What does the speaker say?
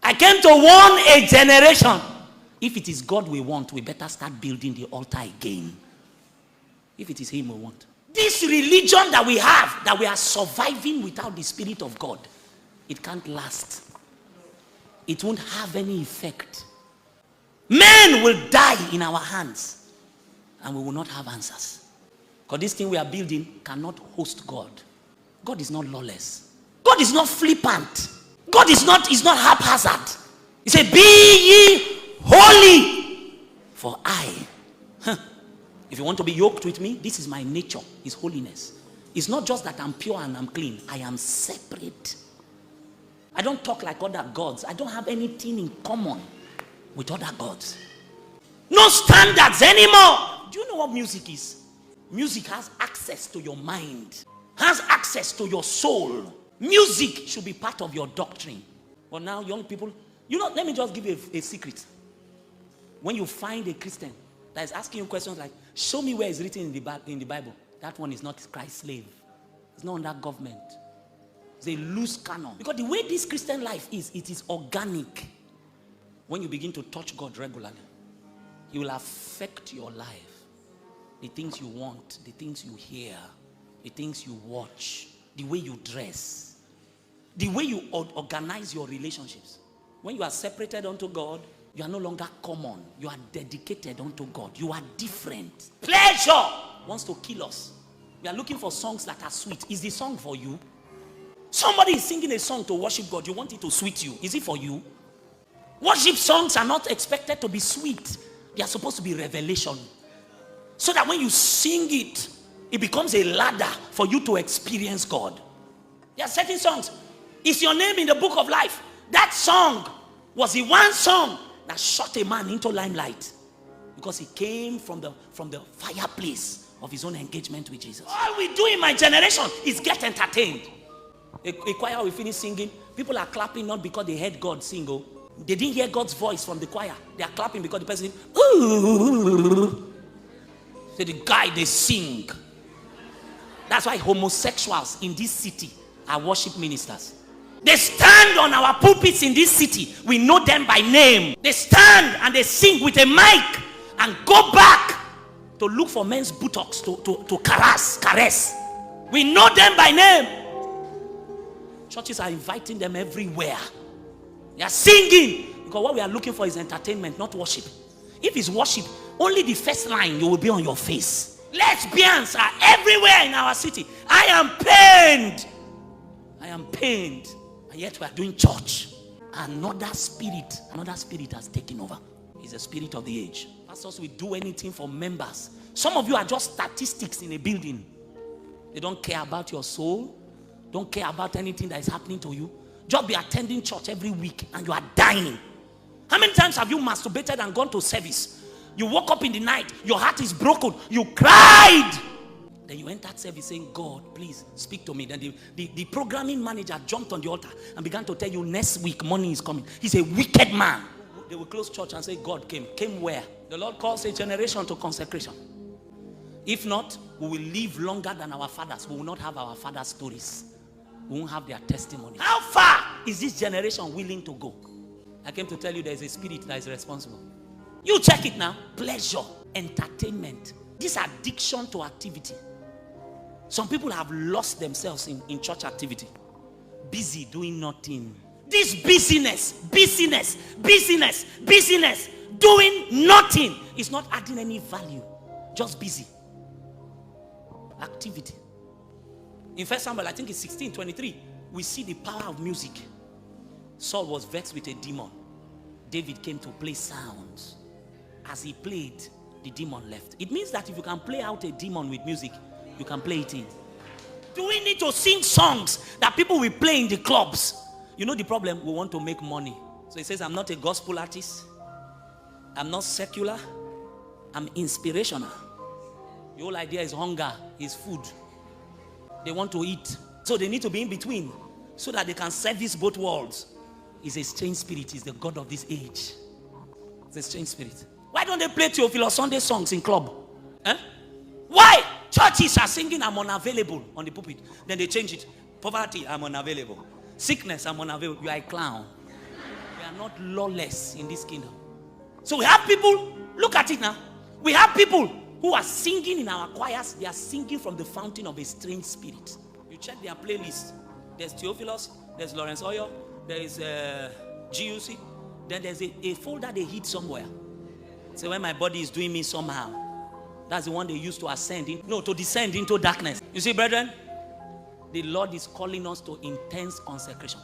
I came to warn a generation. If it is God we want, we better start building the altar again. If it is him we want. This religion that we have, that we are surviving without the Spirit of God, it can't last. It won't have any effect. Men will die in our hands and we will not have answers. Because this thing we are building cannot host God. God is not lawless. God is not flippant. God is not haphazard. He said, be ye holy, for I. If you want to be yoked with me, this is my nature, is holiness. It's not just that I'm pure and I'm clean. I am separate. I don't talk like other gods. I don't have anything in common with other gods. No standards anymore. Do you know what music is? Music has access to your mind, has access to your soul. Music should be part of your doctrine. But now young people, let me just give you a secret. When you find a Christian that is asking you questions like, show me where it's written in the Bible, that one is not Christ's slave. It's not under government. It's a loose canon. Because the way this Christian life is, it is organic. When you begin to touch God regularly, He will affect your life. The things you want, the things you hear, the things you watch, the way you dress, the way you organize your relationships. When you are separated unto God, you are no longer common. You are dedicated unto God. You are different. Pleasure wants to kill us. We are looking for songs that are sweet. Is the song for you? Somebody is singing a song to worship God. You want it to sweet you. Is it for you? Worship songs are not expected to be sweet. They are supposed to be revelation. So that when you sing it, it becomes a ladder for you to experience God. There are certain songs. Is your name in the book of life? That song was the one song that shot a man into limelight. Because he came from the fireplace of his own engagement with Jesus. All we do in my generation is get entertained. A choir will finish singing. People are clapping not because they heard God sing. They didn't hear God's voice from the choir. They are clapping because the person, ooh. So the guy, they sing. That's why homosexuals in this city are worship ministers. They stand on our pulpits in this city. We know them by name. They stand and they sing with a mic and go back to look for men's buttocks to caress. We know them by name. Churches are inviting them everywhere. They are singing because what we are looking for is entertainment, not worship. If it's worship, only the first line you will be on your face. Lesbians are everywhere in our city. I am pained. And yet we are doing church. Another spirit has taken over. It's the spirit of the age. Pastors will do anything for members. Some of you are just statistics in a building. They don't care about your soul. Don't care about anything that is happening to you. Just be attending church every week and you are dying. How many times have you masturbated and gone to service? You woke up in the night, your heart is broken, you cried. Then you entered service saying, God, please speak to me. Then the programming manager jumped on the altar and began to tell you next week money is coming. He's a wicked man. They will close church and say, God came. Came where? The Lord calls a generation to consecration. If not, we will live longer than our fathers. We will not have our fathers' stories. We won't have their testimony. How far is this generation willing to go? I came to tell you there is a spirit that is responsible. You check it now. Pleasure, entertainment, this addiction to activity. Some people have lost themselves in church activity. Busy doing nothing. This busyness, doing nothing is not adding any value. Just busy. Activity. In 1 Samuel, I think it's 16:23, we see the power of music. Saul was vexed with a demon. David came to play sounds. As he played, the demon left. It means that if you can play out a demon with music, you can play it in. Do we need to sing songs that people will play in the clubs? You know the problem? We want to make money. So he says, I'm not a gospel artist. I'm not secular. I'm inspirational. The whole idea is hunger, is food. They want to eat. So they need to be in between so that they can service both worlds. It's a strange spirit. It's the God of this age. It's a strange spirit. Why don't they play Theophilus Sunday songs in club? Why? Churches are singing I'm unavailable on the pulpit. Then they change it. Poverty, I'm unavailable. Sickness, I'm unavailable. You are a clown. You are not lawless in this kingdom. So we have people, look at it now. We have people who are singing in our choirs. They are singing from the fountain of a strange spirit. You check their playlist. There's Theophilus, there's Lawrence Oyor, there is GUC. Then there's a folder they hid somewhere. So when my body is doing me somehow, that's the one they used to to descend into darkness. You see, brethren, the Lord is calling us to intense consecration.